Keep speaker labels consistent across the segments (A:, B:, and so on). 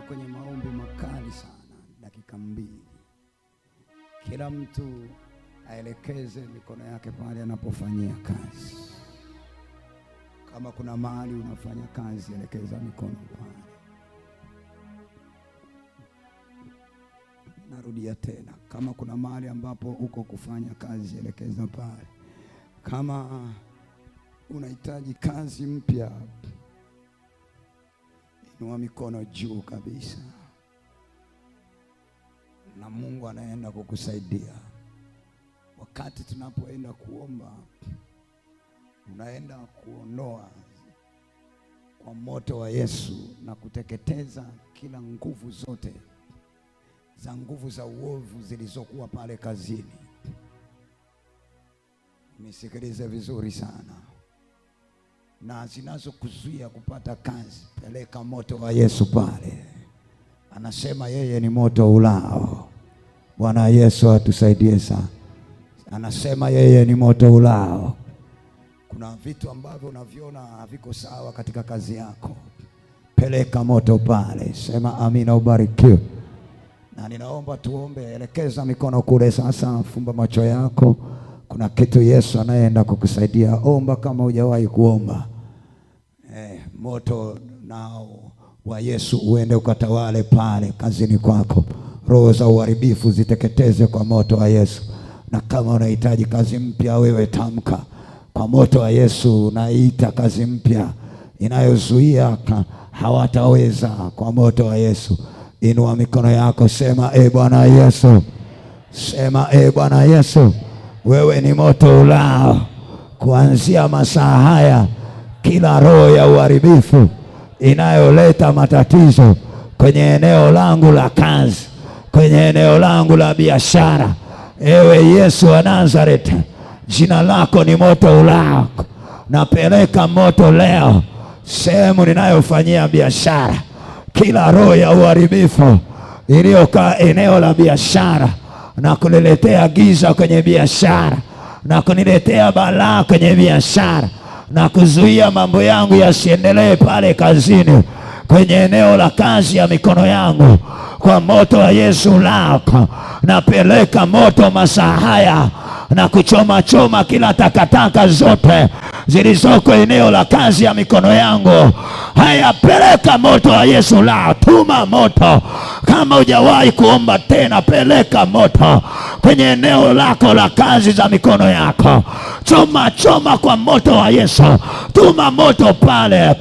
A: Kwenye maombi makali sana, dakika 2. Kila mtu aelekeze mikono yake pale anapofanyia kazi. Kama kuna mahali unafanya kazi, elekeza mikono pale. Narudia tena, kama kuna mahali ambapo uko kufanya kazi, elekeza pale. Kama unahitaji kazi mpya, inua mikono juu kabisa, na Mungu anaenda kukusaidia. Wakati tunapoenda kuomba, unaenda kuondoa kwa moto wa Yesu na kuteketeza kila nguvu zote za nguvu za uovu zilizokuwa pale kazini. Nisikilize vizuri sana. Na zinazokuzuia kupata kazi, peleka moto wa Yesu pale. Anasema yeye ni moto ulao. Bwana Yesu atusaidie sana. Anasema yeye ni moto ulao. Kuna vitu ambavyo unaviona haviko sawa katika kazi yako, peleka moto pale. Sema amina, ubarikiwe. Na ninaomba tuombe. Elekeza mikono kule sasa, fumba macho yako. Kuna kitu Yesu anaenda kukusaidia. Omba kama hujawahi kuomba. Moto nao wa Yesu uende ukatawale pale kazini kwako. Roho za uharibifu ziteketeze kwa moto wa Yesu. Na kama unahitaji kazi mpya, wewe tamka kwa moto wa Yesu. Naita kazi mpya inayozuia hawataweza, kwa moto wa Yesu. Inua mikono yako, sema Bwana Yesu. Sema Bwana Yesu, wewe ni moto ulao. Kuanzia masaa haya, kila roho ya uharibifu inayoleta matatizo kwenye eneo langu la kazi, kwenye eneo langu la biashara, ewe Yesu wa Nazareth, jina lako ni moto ulao. Napeleka moto leo sehemu ninayofanyia biashara. Kila roho ya uharibifu iliyokaa eneo la biashara na kuniletea giza kwenye biashara, na kuniletea balaa kwenye biashara, na kuzuia mambo yangu yasiendelee pale kazini, kwenye eneo la kazi ya mikono yangu, kwa moto wa Yesu lako napeleka moto masaa haya na kuchoma choma kila takataka zote zilizoko eneo la kazi ya mikono yangu. Haya, peleka moto wa Yesu la, tuma moto. Kama hujawahi kuomba tena, peleka moto kwenye eneo lako la kazi za mikono yako. Choma choma kwa moto wa Yesu. Tuma moto pale.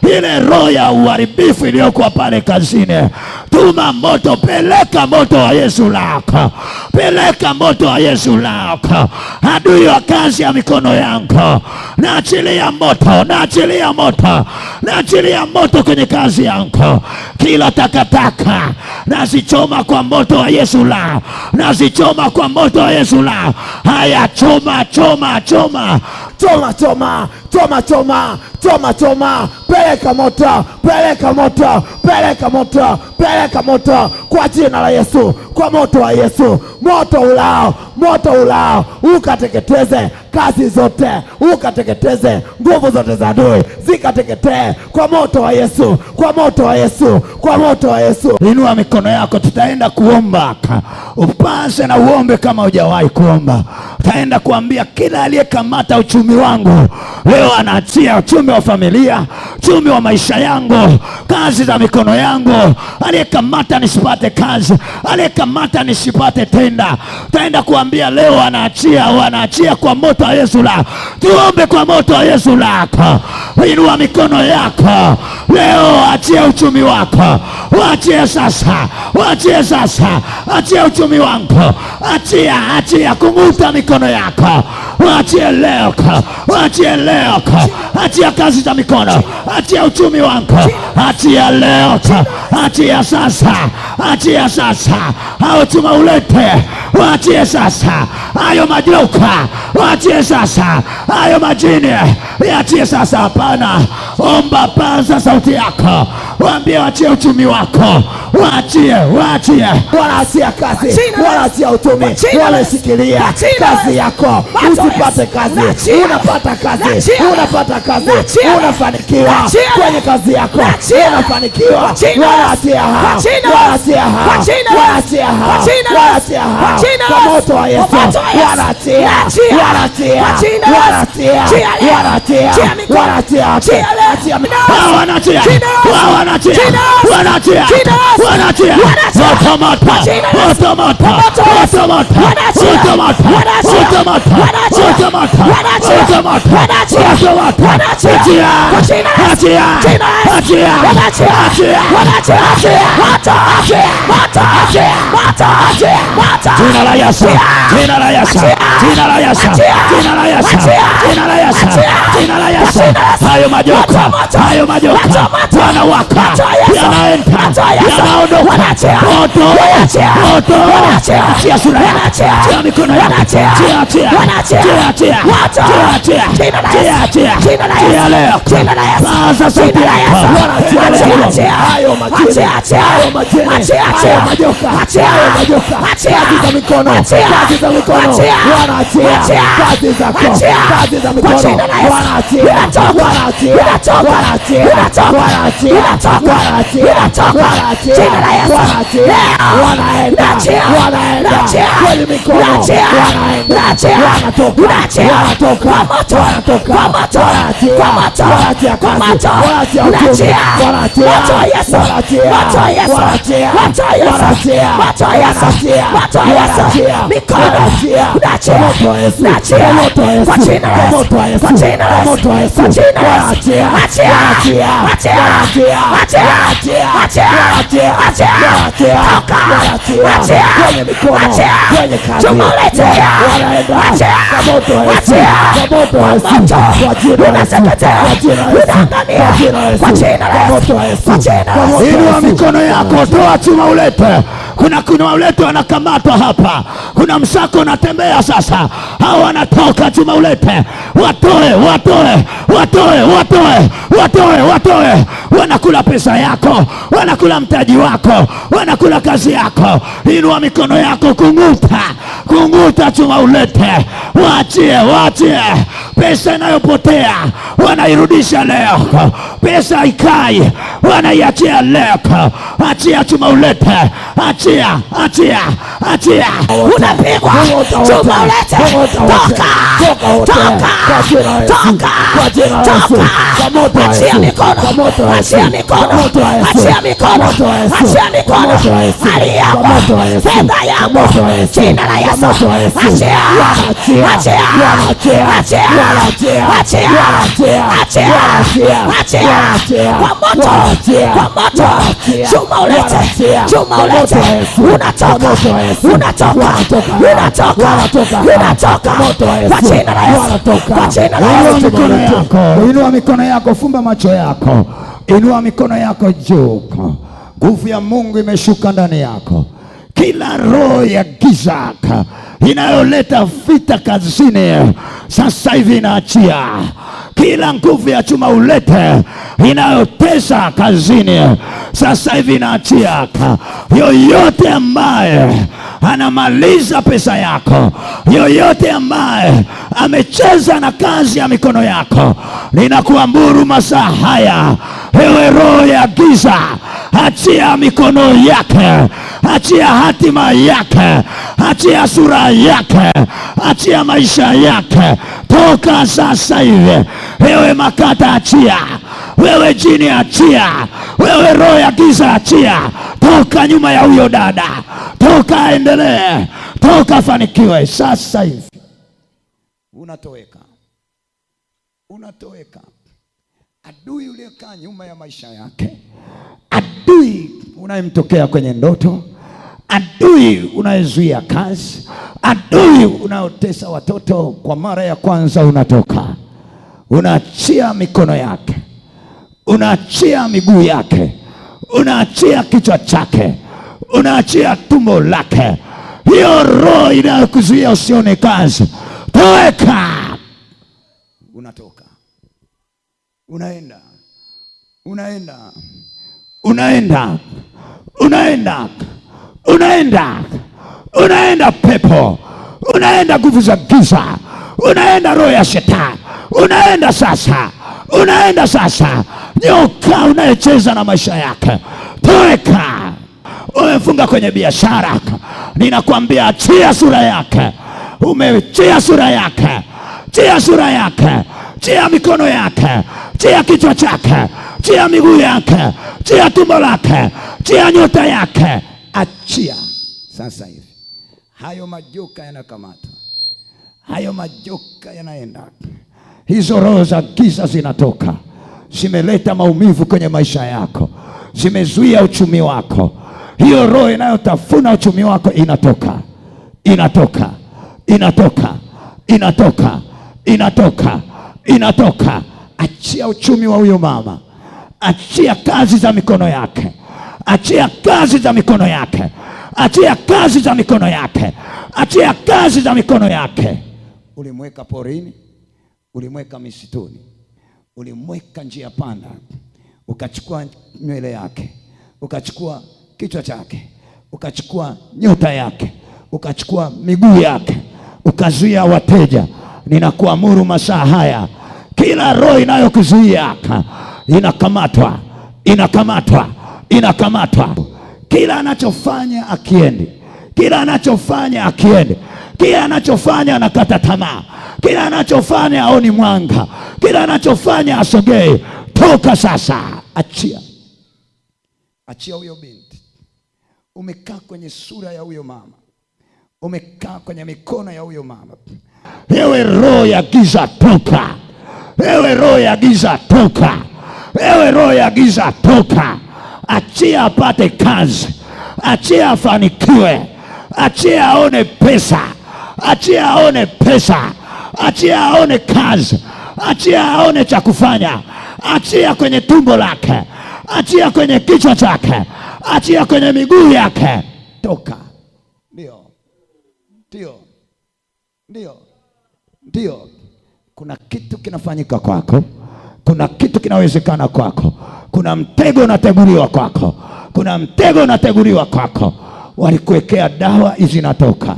A: Ile roho ya uharibifu iliyokuwa pale kazini, tuma moto. Peleka moto wa Yesu lako. Peleka moto wa Yesu lako. Adui wa kazi ya mikono yangu, naachilia moto, naachilia moto, naachilia moto kwenye kazi yangu. Kila takataka nazichoma kwa moto wa Yesu la, nazichoma kwa moto wa Yesu la. Haya, choma choma choma choma choma choma choma choma choma. Peleka moto, peleka moto, peleka moto, peleka moto kwa jina la Yesu, kwa moto wa Yesu. Moto ulao, moto ulao, ukateketeze kazi zote, ukateketeze nguvu zote za adui, zikateketee kwa moto wa Yesu, kwa moto wa Yesu, kwa moto wa Yesu. Inua mikono yako, tutaenda kuomba. Upase na uombe kama hujawahi kuomba. Taenda kuambia kila aliyekamata uchumi wangu leo anaachia uchumi wa familia, uchumi wa maisha yangu, kazi za mikono yangu. Aliyekamata nisipate kazi, aliyekamata nisipate tenda, taenda kuambia leo anaachia, wanaachia kwa moto wa Yesu la. Tuombe kwa moto wa Yesu lako. Inua mikono yako leo, achia uchumi wako, waachie sasa, waachie sasa, achia uchumi wangu, achia, achia, kunguta mikono yako, waachie leo, waachie leo, achia kazi za mikono, achia uchumi wangu, achia leo, achia sasa, achia sasa, au chuma ulete, waachie sasa, hayo majoka, waachie sasa. Hayo majini yaachie sasa. Hapana, omba, paza sauti yako, waambie waachie uchumi wako, waachie. Wala achia kazi, wala achia uchumi, wala sikilia kazi yako. Usipate kazi, unapata kazi, unapata kazi, unafanikiwa kwenye kazi yako, unafanikiwa. Wala achia hao, wala achia hao, wala achia hao, wala achia hao kwa moto wa Yesu. Wala achia, wala achia, wala achia, wala achia, wala achia, achia. Wanaachia, wanaachia, wanaachia, wanaachia. Moto, moto, moto, moto, moto, jina la Yesu, jina la Yesu, jina la Yesu, jina la Yesu, jina la Yesu, jina la Yesu. Hayo majoka, hayo majoka wanawaka, yanaenda, yanaondoka. Moto, moto, achia sura yako, achia mikono yako, achia, achia, achia, achia, achia leo. Paza sauti yako, achia hayo majini, hayo majini, hayo majoka, hayo majoka, kazi za mikono, kazi za mikono, wanaachia kazi zako, kazi za mikono, wanaachia, wanaachia, wanaachia, wanaachia, wanaachia, wanaenda kwenye mikono, wanaenda, wanatoka, wanatoka, wanatoka, wanaachia kazi, wanaachia uchumi, wanaachia, wanaachia, wanaachia, wanaachia mikono, moto wa Yesu, moto wa Yesu, moto wa Yesu, moto wa Yesu, wanaachia, wanaachia, wanaachia kwenye mikono, kwenye kazi, wanaenda kwa moto wa Yesu, kwa moto wa Yesu, kwa jina la Yesu, kwa jina la Yesu, kwa Yesu. Inua mikono yako, toa chuma ulete. Kuna ulete wanakamatwa hapa, kuna msako unatembea sasa. Hao wanatoka chuma ulete, watoe, watoe, watoe, watoe, watoe, watoe. Wanakula pesa yako, wanakula mtaji wako, wanakula kazi yako. Inua mikono yako, kunguta, kunguta chuma ulete. Waachie, waachie. Pesa inayopotea wanairudisha leo, pesa ikai wanaiachia leo. Achia chuma ulete, achia, achia, achia. Unapigwa chuma ulete, toka, toka, toka, toka. Achia mikono, achia mikono, achia mikono, achia mikono. Mali yako, fedha yako, jina la Yesu, achia, achia, achia, achia, achia, achia, kwa moto, kwa moto. Chuma ulete, chuma ulete. Unatoka, unatoka, unatoka, unatoka kwa jina la Yesu, kwa jina la Yesu. Inua mikono yako, fumba macho yako, inua mikono yako juu. Nguvu ya Mungu imeshuka ndani yako. Kila roho ya giza inayoleta vita kazini sasa hivi inaachia. Kila nguvu ya chuma ulete inayotesa kazini sasa hivi inaachia. Yoyote ambaye anamaliza pesa yako, yoyote ambaye amecheza na kazi ya mikono yako, ninakuamuru masaa haya, ewe roho ya giza, achia mikono yake, achia hatima yake, achia sura yake, achia maisha yake. Toka sasa hivi. Wewe makata achia, wewe jini achia, wewe roho ya giza achia. Toka nyuma ya huyo dada, toka endelee, toka fanikiwe sasa hivi. Unatoweka, unatoweka. Adui uliyekaa nyuma ya maisha yake, adui unayemtokea kwenye ndoto, adui unayezuia kazi, adui unayotesa watoto, kwa mara ya kwanza unatoka. Unaachia mikono yake, unaachia miguu yake, unaachia kichwa chake, unaachia tumbo lake. Hiyo roho inayokuzuia usione kazi, toweka. Unatoka, unaenda, unaenda, unaenda, unaenda, unaenda, unaenda pepo, unaenda nguvu za giza, unaenda roho ya shetani, unaenda sasa, unaenda sasa. Nyoka unayecheza na maisha yake, toweka. Umefunga kwenye biashara, ninakwambia achia sura yake. Umechia sura yake, chia sura yake, chia mikono yake, chia kichwa chake, chia miguu yake, chia tumbo lake, chia nyota yake. Achia sasa hivi. Hayo majoka yanakamatwa, hayo majoka yanaenda. Hizo roho za giza zinatoka, zimeleta maumivu kwenye maisha yako, zimezuia uchumi wako. Hiyo roho inayotafuna uchumi wako inatoka, inatoka, inatoka, inatoka, inatoka, inatoka. Achia uchumi wa huyo mama, achia kazi za mikono yake, achia kazi za mikono yake, achia kazi za mikono yake, achia kazi za mikono yake. Ulimweka porini, ulimweka misituni, ulimweka njia panda, ukachukua nywele yake, ukachukua kichwa chake, ukachukua nyota yake, ukachukua miguu yake, ukazuia wateja. Ninakuamuru masaa haya, kila roho inayokuzuia inakamatwa, inakamatwa, inakamatwa. Kila anachofanya akiendi, kila anachofanya akiendi, kila anachofanya anakata tamaa, kila anachofanya aoni mwanga, kila anachofanya asogee. Toka sasa, achia, achia huyo binti. Umekaa kwenye sura ya huyo mama, umekaa kwenye mikono ya huyo mama. Ewe roho ya giza toka, ewe roho ya giza toka, ewe roho ya giza toka. Achia apate kazi, achia afanikiwe, achia aone pesa, achia aone pesa, achia aone kazi, achia aone cha kufanya, achia kwenye tumbo lake, achia kwenye kichwa chake, achia kwenye miguu yake. Toka. Ndio, ndio, ndio, ndio. Kuna kitu kinafanyika kwako, kuna kitu kinawezekana kwako, kuna mtego unateguliwa kwako, kuna mtego unateguliwa kwako. Walikuwekea dawa zinatoka,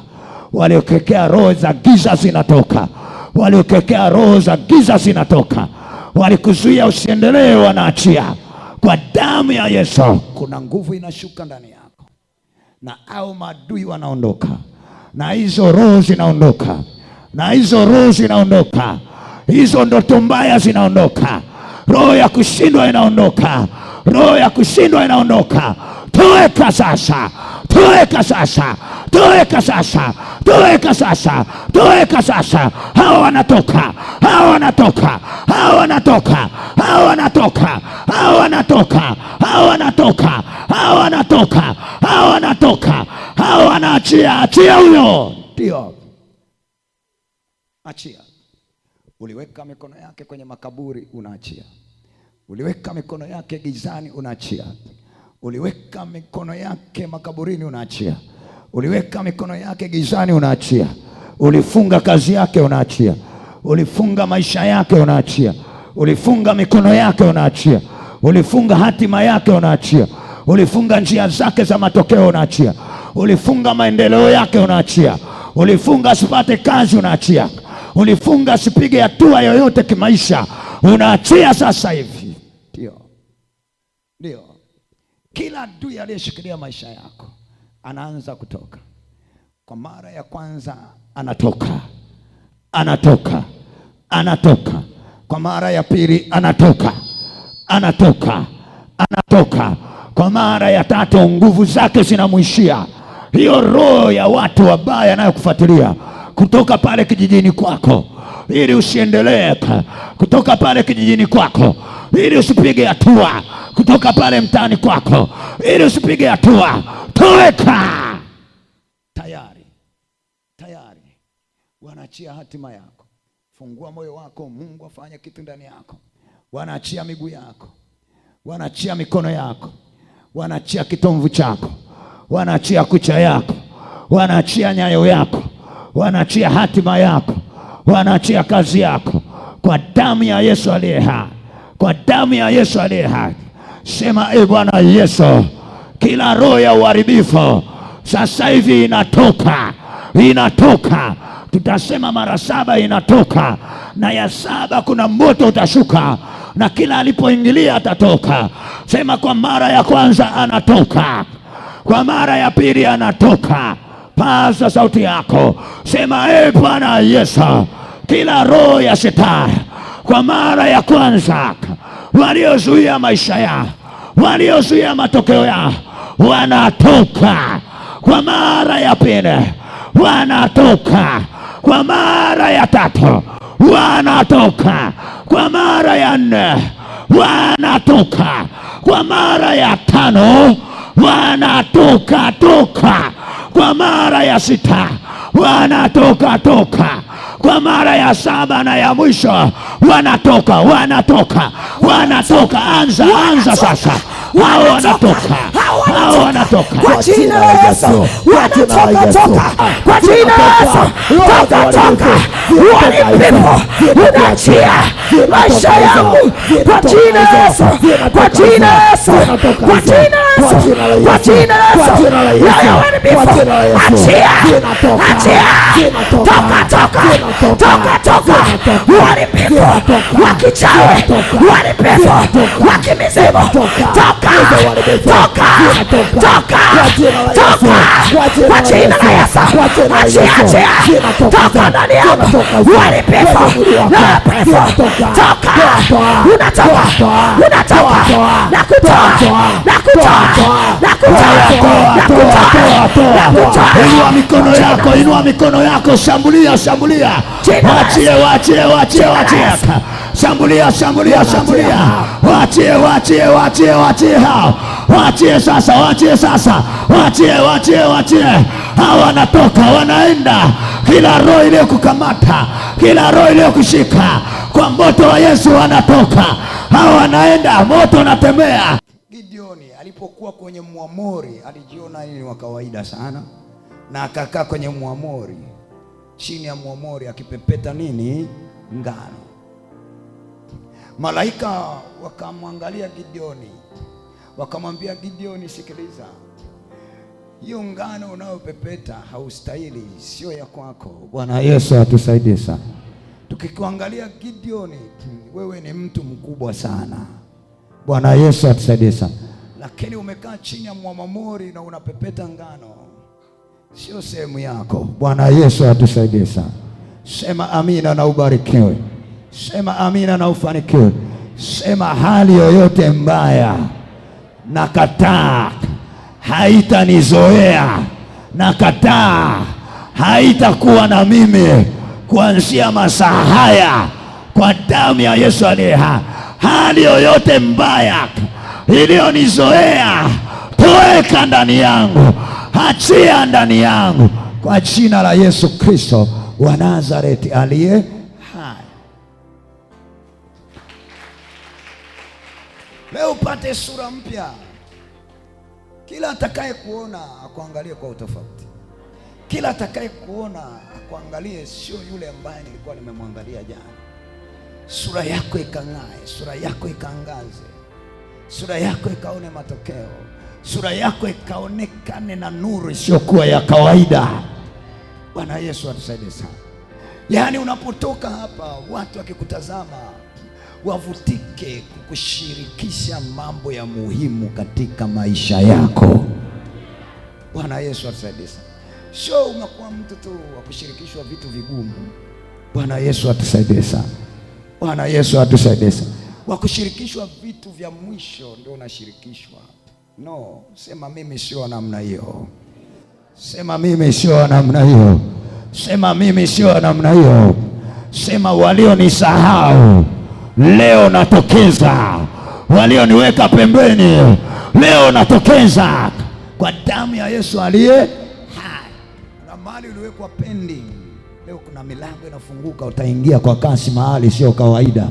A: walikuwekea roho za giza zinatoka, walikuwekea roho za giza zinatoka, walikuzuia usiendelee, wanaachia kwa damu ya Yesu. Kuna nguvu inashuka ndani yako, na au maadui wanaondoka, na hizo roho zinaondoka, na hizo roho zinaondoka, hizo ndoto mbaya zinaondoka, roho ya kushindwa inaondoka, roho ya kushindwa inaondoka. Toweka sasa, toweka sasa, toweka sasa, toweka sasa, toweka sasa. Hawa wanatoka, hawa wanatoka, hawa wanatoka, hawa wanatoka, hawa wanatoka, hawa wanatoka, hawa wanatoka, hawa wanatoka, hawa wanaachia. Achia huyo, ndio, achia. Uliweka mikono yake kwenye makaburi, unaachia. Uliweka mikono yake gizani, unaachia. Uliweka mikono yake makaburini, unaachia. Uliweka mikono yake gizani, unaachia. Ulifunga kazi yake, unaachia. Ulifunga maisha yake, unaachia. Ulifunga mikono yake, unaachia. Ulifunga hatima yake, unaachia. Ulifunga njia zake za matokeo, unaachia. Ulifunga maendeleo yake, unaachia. Ulifunga asipate kazi, unaachia. Ulifunga asipige hatua yoyote kimaisha, unaachia sasa hivi. Ndio, ndio. Kila adui aliyeshikilia maisha yako anaanza kutoka. Kwa mara ya kwanza anatoka, anatoka, anatoka. Kwa mara ya pili anatoka, anatoka, anatoka. Kwa mara ya tatu nguvu zake zinamwishia. Hiyo roho ya watu wabaya anayokufuatilia kutoka pale kijijini kwako ili usiendelee, kutoka pale kijijini kwako ili usipige hatua, kutoka pale mtaani kwako ili usipige hatua. Toweka. Tayari, tayari wanaachia hatima yako. Fungua moyo wako, Mungu afanye kitu ndani yako. Wanaachia miguu yako, wanaachia mikono yako, wanaachia kitomvu chako, wanaachia kucha yako, wanaachia nyayo yako, wanaachia hatima yako, wanaachia kazi yako kwa damu ya Yesu aliye hai, kwa damu ya Yesu aliye hai. Sema Bwana Yesu, kila roho ya uharibifu sasa hivi inatoka, inatoka. Tutasema mara 7 inatoka, na ya 7 kuna moto utashuka, na kila alipoingilia atatoka. Sema kwa mara ya kwanza anatoka, kwa mara ya pili anatoka. Paza sauti yako, sema Bwana Yesu, kila roho ya shetani kwa mara ya kwanza waliozuia maisha yao, waliozuia matokeo yao, wanatoka. Kwa mara ya pili wanatoka, kwa mara ya 3 wanatoka, kwa mara ya 4 wanatoka, kwa mara ya 5 wanatoka toka, kwa mara ya 6 wanatoka toka, kwa mara ya 7 na ya mwisho wanatoka, wanatoka, wanatoka. Anza sasa. Hao wanatoka, hao wanatoka
B: kwa jina la Yesu, wanatoka toka kwa jina la Yesu, toka toka, uharibifu unaachia maisha yangu kwa jina la Yesu, kwa jina la Yesu, kwa jina la Yesu, kwa jina la Yesu, ya uharibifu achia, achia, toka toka, toka toka, uharibifu wa kichawi, uharibifu wa kimizimu, toka toka, toka, toka kwa jina la Yesu, achia, achia, toka ndani yangu, uharibifu, toka, unatoka, unatoka, nakutoa, nakutoa, nakutoa, nakutoa.
A: Inua mikono yako, inua mikono yako, shambulia, shambulia, wachie, wachie, wachie, wachie, shambulia, shambulia, shambulia, wachie, wachie, wachie, wachie hao, wachie sasa, wachie sasa, wachie, wachie, wachie hao, wanatoka, wanaenda. Kila roho ile kukamata, kila roho ile kushika, kwa moto wa Yesu wanatoka hao, wanaenda, moto unatemea. Gideoni alipokuwa kwenye Mwamori alijiona ni wa kawaida sana, na akakaa kwenye Mwamori, chini ya Mwamori akipepeta nini? Ngano. Malaika wakamwangalia Gideoni, wakamwambia Gideoni, sikiliza, hiyo ngano unayopepeta haustahili, sio ya kwako. Bwana Yesu atusaidie sana. Tukikuangalia Gideoni, wewe ni mtu mkubwa sana. Bwana Yesu atusaidie sana. Lakini umekaa chini ya Mwamori na unapepeta ngano, sio sehemu yako. Bwana Yesu atusaidie sana. Sema amina na ubarikiwe. Sema amina na ufanikiwe. Sema hali yoyote mbaya nakataa, haitanizoea, nakataa, haitakuwa na mimi kuanzia masaa haya, kwa damu ya Yesu aliye hai. Hali yoyote mbaya iliyonizoea, toweka ndani yangu, achia ndani yangu, kwa jina la Yesu Kristo wa Nazareti aliye hai. Leo upate sura mpya. Kila atakaye kuona akuangalie kwa utofauti. Kila atakaye kuona akuangalie sio yule ambaye nilikuwa nimemwangalia jana. Sura yako ikang'ae, sura yako ikaangaze, sura yako ikaone matokeo, sura yako ikaonekane na nuru isiyokuwa ya kawaida. Bwana Yesu atusaidie sana. Yaani unapotoka hapa, watu wakikutazama wavutike kukushirikisha mambo ya muhimu katika maisha yako. Bwana Yesu atusaidie sana. Sio unakuwa mtu tu wa kushirikishwa vitu vigumu. Bwana Yesu atusaidie sana. Bwana Yesu atusaidie sana. Wa kushirikishwa vitu vya mwisho ndio unashirikishwa. No, sema mimi sio namna hiyo. Sema mimi sio namna hiyo. Sema mimi sio namna hiyo. Sema walionisahau leo natokeza, walioniweka pembeni leo natokeza, kwa damu ya Yesu aliye hai. Kuna mahali uliwekwa pending, leo kuna milango inafunguka, utaingia kwa kasi mahali sio kawaida.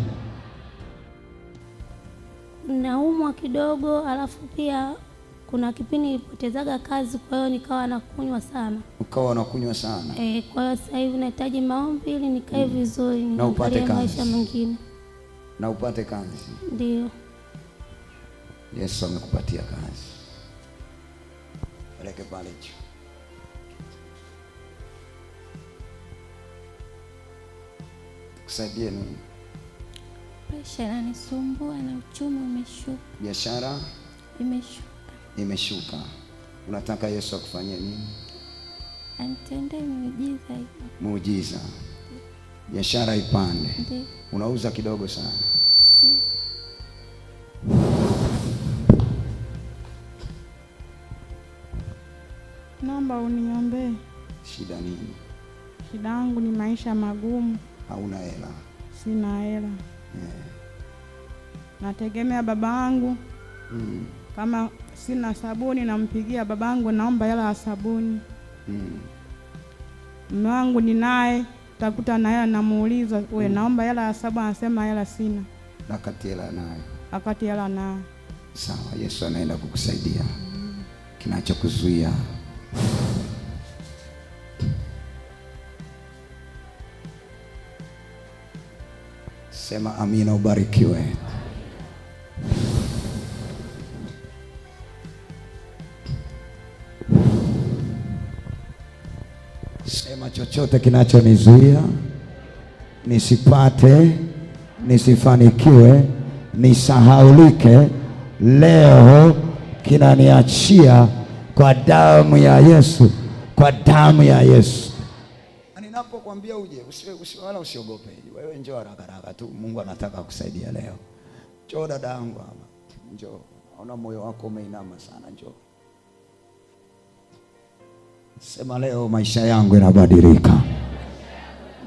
C: Naumwa kidogo, alafu pia kuna kipindi nilipotezaga kazi, kwa hiyo nikawa nakunywa sana.
A: Ukawa unakunywa sana?
C: Kwa hiyo sasa hivi nahitaji maombi ili nikae vizuri
A: na upate kazi,
C: maisha mengine
A: na upate kazi.
C: Ndio.
A: Yesu amekupatia kazi. Peleke pale juu. Kusaidie nini?
C: Presha inanisumbua na uchumi umeshuka.
A: Biashara imeshuka. Unataka Yesu akufanyie nini?
C: Anitendee muujiza hivi.
A: Muujiza. Biashara ipande. Ndiyo. Unauza kidogo sana.
C: Ndiyo.
D: Naomba uniombee.
A: Shida nini?
D: Shida yangu ni maisha magumu.
A: Hauna hela?
D: Sina hela. Nategemea baba yangu. Kama sina sabuni nampigia baba yangu, naomba hela ya sabuni. Mume wangu ni naye, utakuta na hela, namuuliza wewe naomba hela ya sabuni, anasema hela sina.
A: Nakati hela nayo.
D: Akati hela nayo.
A: Sawa, Yesu anaenda kukusaidia. Kinachokuzuia sema amina, ubarikiwe. Sema chochote kinachonizuia nisipate, nisifanikiwe, nisahaulike, leo kinaniachia kwa damu ya Yesu, kwa damu ya Yesu. Ninapokuambia uje, wala usiogope. Wewe njoo haraka tu. Mungu anataka kusaidia leo. Njoo dadangu hapa. Njoo. Naona moyo wako umeinama sana, njoo. Sema leo maisha yangu yanabadilika.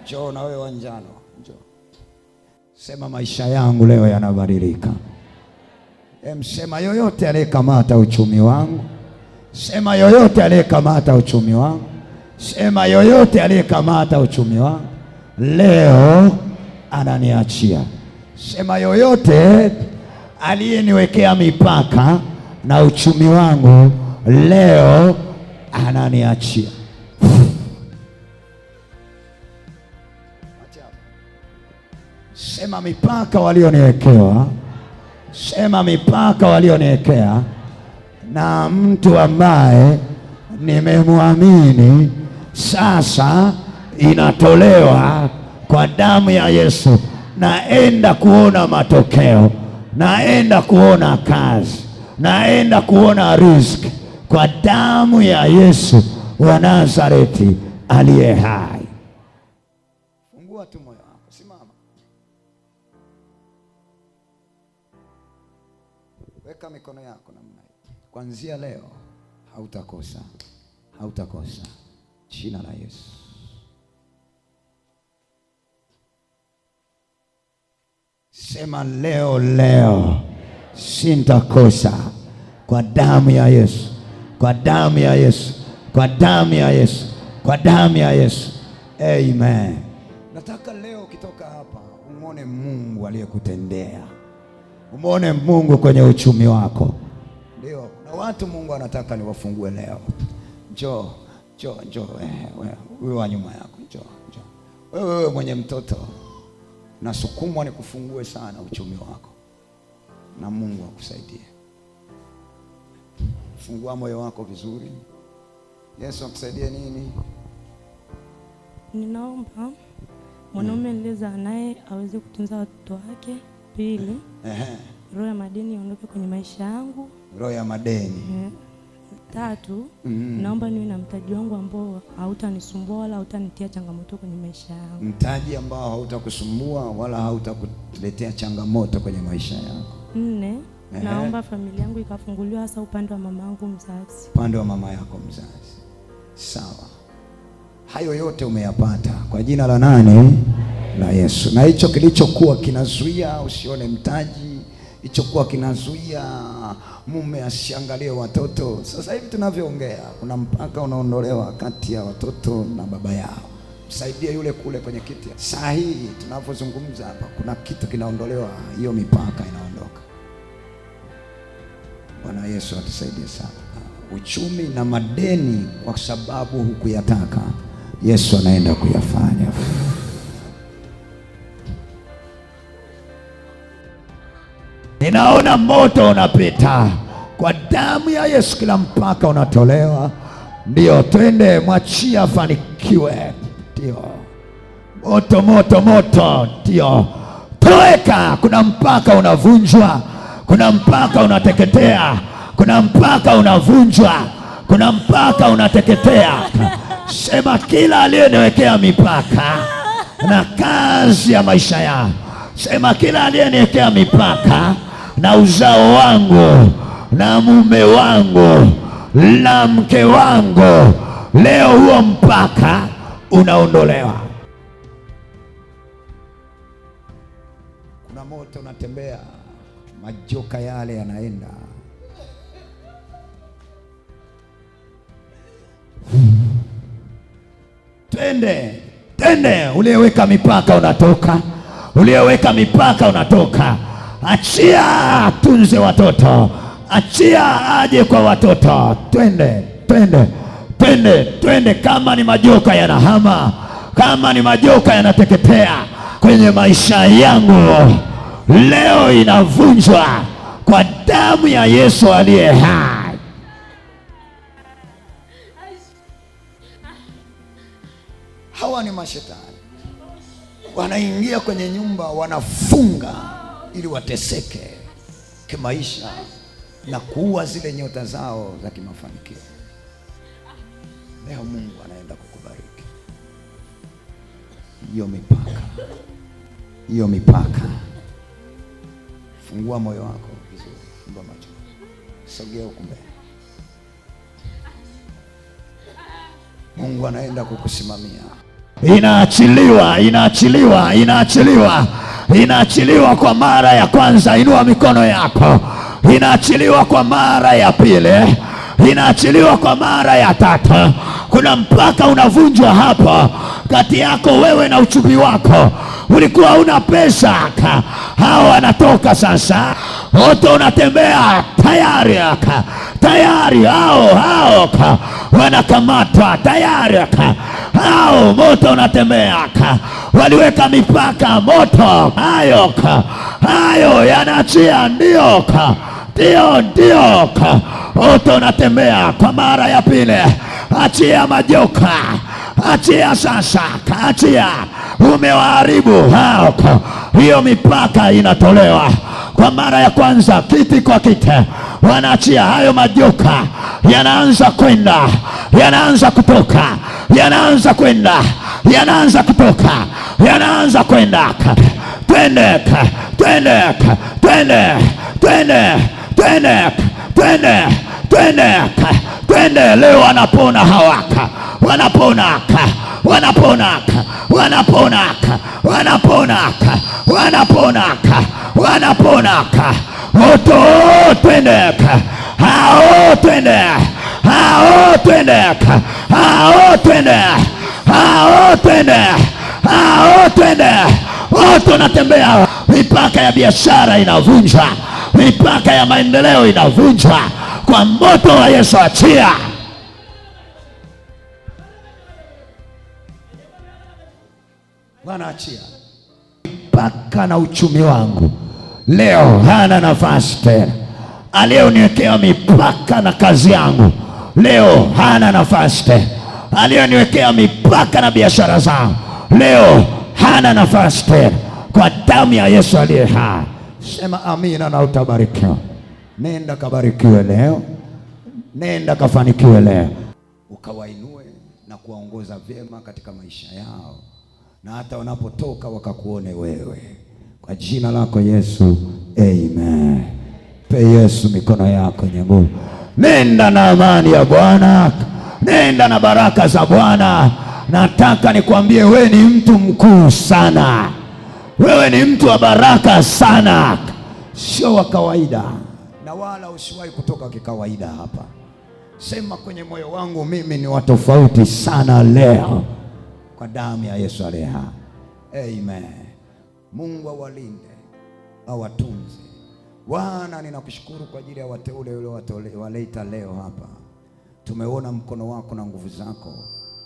A: Njoo na wewe wanjano, njoo. Sema maisha yangu leo yanabadilika. Sema yoyote aliyekamata uchumi wangu. Sema yoyote aliyekamata uchumi wangu. Sema yoyote aliyekamata uchumi wangu leo ananiachia. Sema yoyote aliyeniwekea mipaka na uchumi wangu leo ananiachia. Sema mipaka walioniwekewa, sema mipaka walioniwekea na mtu ambaye nimemwamini sasa inatolewa kwa damu ya Yesu. Naenda kuona matokeo, naenda kuona kazi, naenda kuona riziki kwa damu ya Yesu wa Nazareti aliye hai. Fungua tu moyo wako, simama. Weka mikono yako namna hii. Kuanzia leo hautakosa. Hautakosa. Jina la Yesu. Sema leo sintakosa kwa damu ya Yesu. Kwa damu ya Yesu. Kwa damu ya Yesu. Kwa damu ya Yesu. Amen. Nataka leo ukitoka hapa umuone Mungu aliyekutendea. Umuone Mungu kwenye uchumi wako. Ndio, na watu Mungu anataka niwafungue leo. Njoo. Wewe wa nyuma yako, njoo. Wewe mwenye mtoto, nasukumwa nikufungue sana uchumi wako. Na Mungu akusaidie. Fungua moyo wako vizuri. Yesu akusaidie nini?
E: Ninaomba mwanaume nilizaa naye aweze kutunza watoto wake. Pili, roho ya madeni iondoke kwenye maisha yangu.
A: Roho ya madeni.
E: Tatu, naomba niwe na mtaji wangu ambao hautanisumbua wala hautanitia changamoto kwenye maisha yangu. Mtaji
A: ambao hautakusumbua wala hautakuletea changamoto kwenye maisha yako.
E: 4, naomba familia yangu ikafunguliwa, hasa upande wa mama yangu mzazi.
A: Upande wa mama yako mzazi. Sawa. Hayo yote umeyapata kwa jina la nani? La Yesu. Na hicho kilichokuwa kinazuia usione mtaji, hichokuwa kinazuia mume asiangalie watoto, sasa hivi tunavyoongea kuna mpaka unaondolewa kati ya watoto na baba yao. Msaidie yule kule kwenye kiti. Saa hii tunavyozungumza hapa kuna kitu kinaondolewa, hiyo mipaka inaondoka. Bwana Bwana Yesu atusaidie sana. Uchumi na madeni kwa sababu hukuyataka, Yesu anaenda kuyafanya. Ninaona moto unapita kwa damu ya Yesu, kila mpaka unatolewa. Ndio, twende, mwachia afanikiwe. Ndio, moto moto moto, ndio, toweka. Kuna mpaka unavunjwa, kuna mpaka unateketea, kuna mpaka unavunjwa, kuna mpaka unateketea. Sema, kila aliyeniwekea mipaka na kazi ya maisha yangu, sema, kila aliyeniwekea mipaka na uzao wangu na mume wangu na mke wangu, leo huo mpaka unaondolewa. Kuna moto unatembea, majoka yale yanaenda. Twende, twende. Uliyeweka mipaka unatoka, uliyeweka mipaka unatoka. Achia tunze watoto, achia aje kwa watoto. Twende, twende, twende, twende. Kama ni majoka yanahama, kama ni majoka yanateketea kwenye maisha yangu, leo inavunjwa kwa damu ya Yesu aliye hai. Hawa ni mashetani, wanaingia kwenye nyumba, wanafunga ili wateseke kimaisha na kuua zile nyota zao za kimafanikio. Leo Mungu anaenda kukubariki. Hiyo mipaka, hiyo mipaka. Fungua moyo wako vizuri, fungua macho, sogea huko mbele. Mungu anaenda kukusimamia. Inaachiliwa, inaachiliwa, inaachiliwa, inaachiliwa kwa mara ya kwanza. Inua mikono yako. Inaachiliwa kwa mara ya pili, inaachiliwa kwa mara ya tatu. Kuna mpaka unavunjwa hapa kati yako wewe na uchumi wako. Ulikuwa una pesa, hao wanatoka sasa. Moto unatembea tayari, tayari hao wanakamatwa tayari. Hao moto unatembea, waliweka mipaka. Moto hayo yanaachia. Ndio, moto unatembea kwa mara ya pili. Achia majoka, achia sasa, achia. Umewaharibu hao. Hiyo mipaka inatolewa kwa mara ya kwanza, kiti kwa kiti. Wanaachia hayo majoka, yanaanza kwenda, yanaanza kutoka, yanaanza kwenda, yanaanza kutoka, yanaanza kwenda. Twende, twende, twende, twende, twende, twende, twende, twende. Leo wanapona hawaka, wanapona, wanapona, wanapona, wanapona, wanapona, wanapona. Moto, twende, hao twende, hao twende, hao twende, hao twende, hao twende. Moto unatembea. Mipaka ya biashara inavunjwa, mipaka ya maendeleo inavunjwa kwa moto wa Yesu. Achia. Bwana, achia mipaka na uchumi wangu leo hana nafasi tena. Aliyoniwekea mipaka na kazi yangu leo hana nafasi tena. Aliyoniwekea mipaka na biashara zangu leo hana nafasi tena, kwa damu ya Yesu aliye hai. Sema amina na utabarikiwa. Nenda kabarikiwe leo, nenda kafanikiwe leo, ukawainue na kuwaongoza vyema katika maisha yao, na hata wanapotoka wakakuone wewe, kwa jina lako Yesu, amen. Pe Yesu mikono yako yenye nguvu. Nenda na amani ya Bwana, nenda na baraka za Bwana. Nataka nikwambie, wewe ni mtu mkuu sana, wewe ni mtu wa baraka sana, sio wa kawaida, na wala usiwahi kutoka kikawaida hapa. Sema kwenye moyo wangu, mimi ni wa tofauti sana leo, kwa damu ya Yesu aliye hai. Amen. Mungu awalinde, awatunze, Bwana, ninakushukuru kwa ajili ya wateule waleta leo hapa. Tumeona mkono wako na nguvu zako.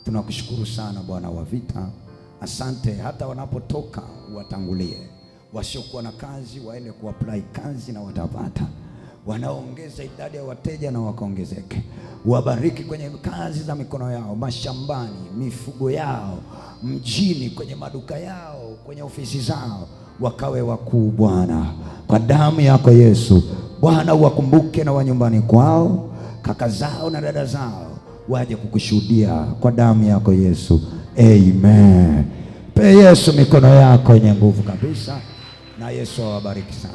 A: Tunakushukuru sana Bwana wa vita. Asante, hata wanapotoka watangulie. Wasiokuwa na kazi waende kuapply kazi na watapata. Wanaongeza idadi ya wateja na wakaongezeke. Wabariki kwenye kazi za mikono yao, mashambani, mifugo yao, mjini, kwenye maduka yao, kwenye ofisi zao, wakawe wakuu Bwana, kwa damu yako Yesu. Bwana, uwakumbuke na wanyumbani kwao, kaka zao na dada zao, waje kukushuhudia kwa damu yako Yesu. Amen. Pe Yesu mikono yako yenye nguvu kabisa, na Yesu awabariki sana.